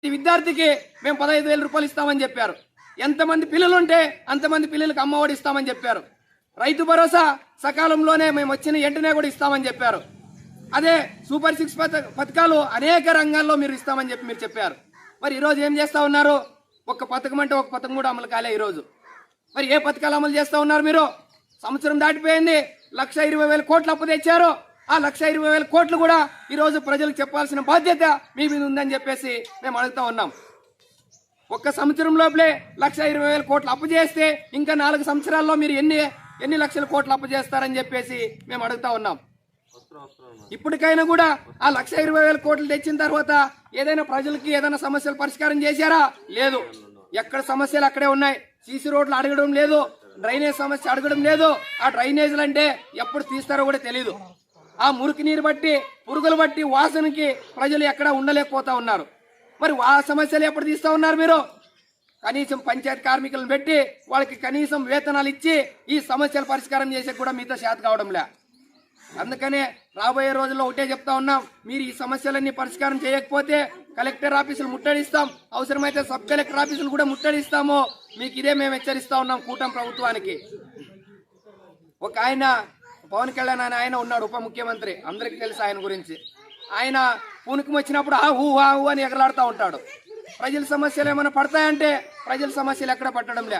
విద్యార్థికి మేము 15,000 రూపాయలు ఇస్తామని చెప్పారు. ఎంతమంది పిల్లలు ఉంటే అంతమంది పిల్లలకు అమ్మఒడి ఇస్తామని చెప్పారు. రైతు భరోసా సకాలంలోనే మేము వచ్చిన వెంటనే కూడా ఇస్తామని చెప్పారు. అదే సూపర్ 6 పథకాలు అనేక రంగాల్లో మీరు ఇస్తామని చెప్పి మీరు చెప్పారు. మరి ఈరోజు ఏం చేస్తా ఉన్నారు? ఒక పథకం అంటే ఒక పథకం కూడా అమలు కాలే ఈరోజు. మరి ఏ పథకాలు అమలు చేస్తూ ఉన్నారు మీరు? సంవత్సరం దాటిపోయింది, 1,20,000 కోట్లు అప్పు తెచ్చారు. ఆ 1,20,000 కోట్లు కూడా ఈరోజు ప్రజలకు చెప్పాల్సిన బాధ్యత మీ మీద ఉందని చెప్పేసి మేము అడుగుతా ఉన్నాం. ఒక్క సంవత్సరం లోపలే 1,20,000 కోట్లు అప్పు చేస్తే ఇంకా 4 సంవత్సరాల్లో మీరు ఎన్ని లక్షల కోట్లు అప్పు చేస్తారని చెప్పేసి మేము అడుగుతా ఉన్నాం. ఇప్పటికైనా కూడా ఆ 1,20,000 కోట్లు తెచ్చిన తర్వాత ఏదైనా ప్రజలకి ఏదైనా సమస్యలు పరిష్కారం చేశారా? లేదు. ఎక్కడ సమస్యలు అక్కడే ఉన్నాయి. సీసీ రోడ్లు అడగడం లేదు, డ్రైనేజ్ సమస్య అడగడం లేదు. ఆ డ్రైనేజీలు అంటే ఎప్పుడు తీస్తారో కూడా తెలియదు. ఆ మురికి నీరు బట్టి, పురుగులు బట్టి, వాసనకి ప్రజలు ఎక్కడ ఉండలేకపోతా ఉన్నారు. మరి ఆ సమస్యలు ఎప్పుడు తీస్తా ఉన్నారు మీరు? కనీసం పంచాయతీ కార్మికులను పెట్టి వాళ్ళకి కనీసం వేతనాలు ఇచ్చి ఈ సమస్యలు పరిష్కారం చేసే కూడా మీతో చేత కావడంలే. అందుకనే రాబోయే రోజుల్లో ఒకటే చెప్తా ఉన్నాం, మీరు ఈ సమస్యలన్నీ పరిష్కారం చేయకపోతే కలెక్టర్ ఆఫీసులు ముట్టడిస్తాం, అవసరమైతే సబ్ కలెక్టర్ ఆఫీసులు కూడా ముట్టడిస్తాము. మీకు ఇదే మేము హెచ్చరిస్తా ఉన్నాం కూటమి ప్రభుత్వానికి. ఒక ఆయన పవన్ కళ్యాణ్ ఆయన ఉన్నాడు, ఉప ముఖ్యమంత్రి, అందరికీ తెలుసు ఆయన గురించి. ఆయన పూనకం వచ్చినప్పుడు ఆ హూ అని ఎగలాడుతూ ఉంటాడు. ప్రజల సమస్యలు ఏమైనా పడతాయంటే ప్రజల సమస్యలు ఎక్కడ పట్టడంలే.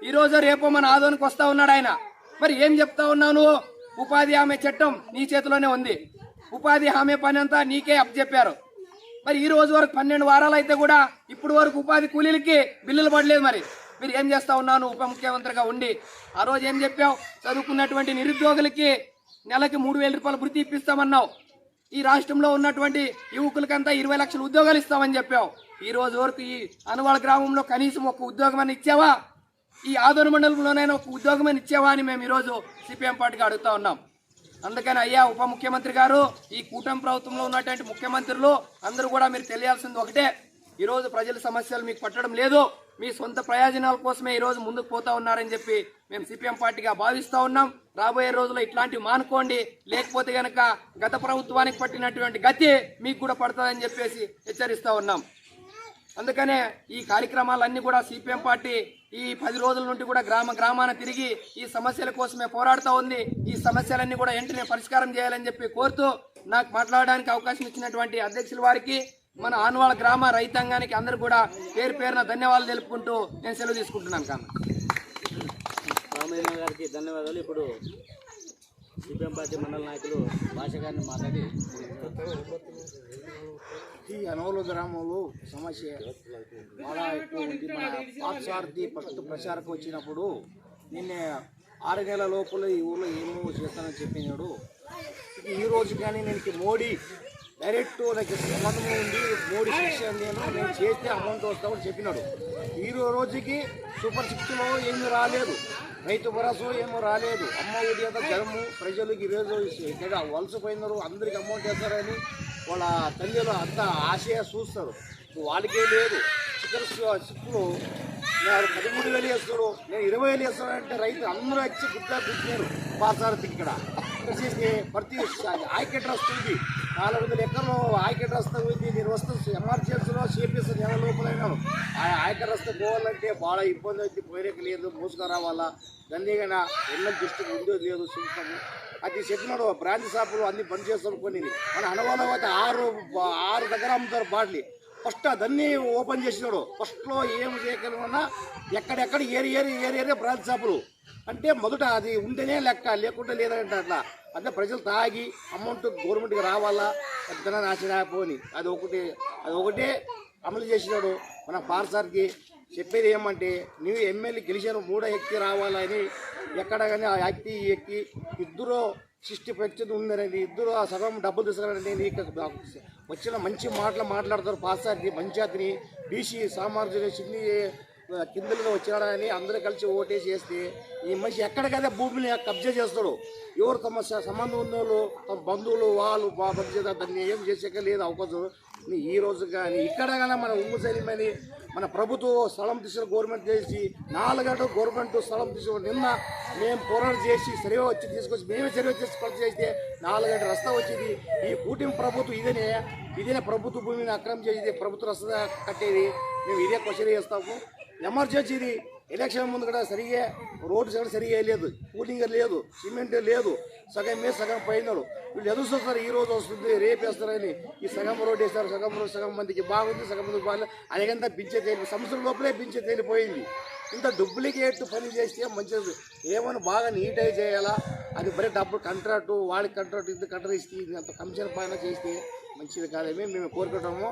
ఈరోజు రేపు మన ఆదోనికి వస్తా ఉన్నాడు ఆయన. మరి ఏం చెప్తా ఉన్నాను? ఉపాధి హామీ చట్టం నీ చేతిలోనే ఉంది, ఉపాధి హామీ పని అంతా నీకే అప్పచెప్పారు. మరి ఈ రోజు వరకు 12 వారాలు అయితే కూడా ఇప్పుడు వరకు ఉపాధి కూలీలకి బిల్లులు పడలేదు. మరి మీరు ఏం చేస్తా ఉన్నాను ఉప ముఖ్యమంత్రిగా ఉండి? ఆ రోజు ఏం చెప్పావు? చదువుకున్నటువంటి నిరుద్యోగులకి నెలకి 3,000 రూపాయలు వృత్తి ఇప్పిస్తామన్నావు. ఈ రాష్ట్రంలో ఉన్నటువంటి యువకులకంతా 20 లక్షల ఉద్యోగాలు ఇస్తామని చెప్పావు. ఈ రోజు వరకు ఈ అనువాడ గ్రామంలో కనీసం ఒక ఉద్యోగం అని ఇచ్చావా? ఈ ఆదోని మండలంలోనైనా ఒక ఉద్యోగం అని ఇచ్చావా అని మేము ఈరోజు సిపిఎం పార్టీకి అడుగుతా ఉన్నాం. అందుకని అయ్యా ఉప ముఖ్యమంత్రి గారు, ఈ కూటమి ప్రభుత్వంలో ఉన్నటువంటి ముఖ్యమంత్రులు అందరూ కూడా మీరు తెలియాల్సింది ఒకటే, ఈరోజు ప్రజల సమస్యలు మీకు పట్టడం లేదు, మీ సొంత ప్రయోజనాల కోసమే ఈరోజు ముందుకు పోతా ఉన్నారని చెప్పి మేము సిపిఎం పార్టీగా భావిస్తూ ఉన్నాం. రాబోయే రోజుల్లో ఇట్లాంటివి మానుకోండి, లేకపోతే గనక గత ప్రభుత్వానికి పట్టినటువంటి గతి మీకు కూడా పడుతుందని చెప్పేసి హెచ్చరిస్తూ ఉన్నాం. అందుకనే ఈ కార్యక్రమాలన్నీ కూడా సిపిఎం పార్టీ ఈ 10 రోజుల నుండి కూడా గ్రామాన తిరిగి ఈ సమస్యల కోసమే పోరాడుతూ ఉంది. ఈ సమస్యలన్నీ కూడా వెంటనే పరిష్కారం చేయాలని చెప్పి కోరుతూ నాకు మాట్లాడడానికి అవకాశం ఇచ్చినటువంటి అధ్యక్షుల వారికి, మన ఆన్వాళ గ్రామ రైతాంగానికి అందరూ కూడా పేరు పేరున ధన్యవాదాలు తెలుపుకుంటూ నేను సెలవు తీసుకుంటున్నాను. రామయ్య గారికి ధన్యవాదాలు. ఇప్పుడు సిపిఎం పార్టీ మండల నాయకులు భాష గారిని మాట్లాడి, ఈ అనవలు గ్రామంలో సమస్య చాలా ఎక్కువ ఉంది. మన పాఠశారథి ఫస్ట్ ప్రచారకు వచ్చినప్పుడు నిన్నే 6 నెలల లోపల ఈ ఊళ్ళో ఏమో చేస్తానని చెప్పినాడు. ఈ రోజు కానీ నేను మోడీ డైరెక్ట్ నాకు సంబంధం ఉంది, మోడీ శిక్షణ నేను చేస్తే అమౌంట్ వస్తామని చెప్పినాడు. ఈ రోజుకి సూపర్ 6లో ఏమీ రాలేదు, రైతు భరోసా ఏమో రాలేదు, అమ్మ ఒడి అంతా జనము ప్రజలకు ఈరోజు ఇక్కడ వలసపోయినారు, అందరికి అమౌంట్ వేస్తారని వాళ్ళ తల్లిలో అంత ఆశయ చూస్తారు, వాళ్ళకే లేదు. చికెన్ 6లో నేను 13,000 వేస్తాడు, నేను 20,000 వేస్తానంటే రైతు అందరూ వచ్చి గుర్తినారు. పాసారథి ఇక్కడ చేస్తే ప్రతి ఆయకెట్ వస్తుంది, 400 ఎకర్లో ఆయకెట్ వస్తుంది. నేను వస్తాను ఎమర్జెన్సీలో చేపిస్తాను, నెల లోపలైనాను ఆయకెట్ వస్తే పోవాలంటే బాగా ఇబ్బంది అయితే పోయేక లేదు, మోసుకు రావాలా. దానికైనా ఎన్నో దృష్టికి ఉందో లేదు చూస్తాము. అది చెప్పినాడు బ్రాంచ్ షాపులు అన్ని బంద్ చేస్తాం. కొన్ని మన అనుభవం అయితే 6 దగ్గర అమ్ముతారు బాటిల్. ఫస్ట్ అదన్నీ ఓపెన్ చేసినాడు. ఫస్ట్లో ఏం చేయగలమన్నా ఎక్కడెక్కడ ఏరియా బ్రాంచ్ షాపులు అంటే మొదట అది ఉంటేనే లెక్క, లేకుంటే లేదంటే అట్లా. అంటే ప్రజలు తాగి అమౌంట్ గవర్నమెంట్కి రావాలా, పెద్ద నాశనాపోని అది ఒకటే అమలు చేసినాడు. మన పార్సార్కి చెప్పేది ఏమంటే, నువ్వు ఎమ్మెల్యే గెలిచాను 3 ఎక్కి రావాలని, ఎక్కడ కానీ ఆ ఎక్కి ఇద్దరు 60% ఉందని, ఇద్దరు ఆ సగం డబ్బులు తీసుకురాని నీకు వచ్చిన మంచి మాటలు మాట్లాడతారు. పార్సార్కి పంచాయతీని బీసీ సామాజిక చిన్ని కిందలుగా వచ్చినాడని అందరూ కలిసి ఓటేసి చేస్తే ఈ మనిషి ఎక్కడికైనా భూమిని కబ్జా చేస్తాడు. ఎవరు తమ సంబంధం ఉన్న వాళ్ళు, తమ బంధువులు వాళ్ళు కబ్జా దాన్ని ఏం చేసాక లేదు అవకాశం. ఈ రోజు కానీ ఇక్కడ కానీ మన ఉమ్ము సైన్యమని మన ప్రభుత్వం స్థలం తీసుకుని గవర్నమెంట్ చేసి 4 గంటలు గవర్నమెంట్ స్థలం తీసుకుని నిన్న మేము పోరాటం చేసి సరిగా వచ్చి తీసుకొచ్చి మేమే సరిగా చేసి ఖర్చు చేస్తే 4 గంటల రస్తా వచ్చింది. ఈ కూటమి ప్రభుత్వం ఇదేనే ప్రభుత్వ భూమిని అక్రమం చేసేది, ప్రభుత్వ రస్తా కట్టేది. మేము ఇదే క్వశ్చన్ చేస్తాము. ఎమర్జెన్సీ ఇది. ఎలక్షన్ ముందు కూడా సరిగా రోడ్డు సరిగా లేదు, కూలింగ్ లేదు, సిమెంట్ లేదు, సగం మీద సగం పోయినాడు. వీళ్ళు ఎదురు చూస్తారు, ఈ రోజు వస్తుంది రేపు వేస్తారని. ఈ సగం రోడ్డు వేస్తారు, సగం మందికి బాగుంది, సగం మందికి బాగాలేదు. అదేకంతా పింఛే తేలి సంవత్సరం లోపలే పింఛే తేలిపోయింది. ఇంత డూప్లికేట్ పని చేస్తే మంచిది. ఏమైనా బాగా నీట్గా చేయాలా, అది బరీ డబ్బులు కాంట్రాక్టు వాళ్ళకి కాంట్రాక్ట్ ఇది కాంట్రాక్ట్ ఇస్తే అంత కమిషన్ పైన చేస్తే మంచిది కాదేమి మేము కోరుకుంటాము.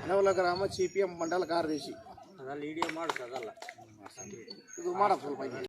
అనవల గ్రామ సిపిఎం మండల కార్యదర్శి ಅದಲ್ಲ ಇಡಿಯೋ ಮಾಡು ಅದಲ್ಲ ಇದು ಮಾಡಪ್ಪ ಸ್ವಲ್ಪ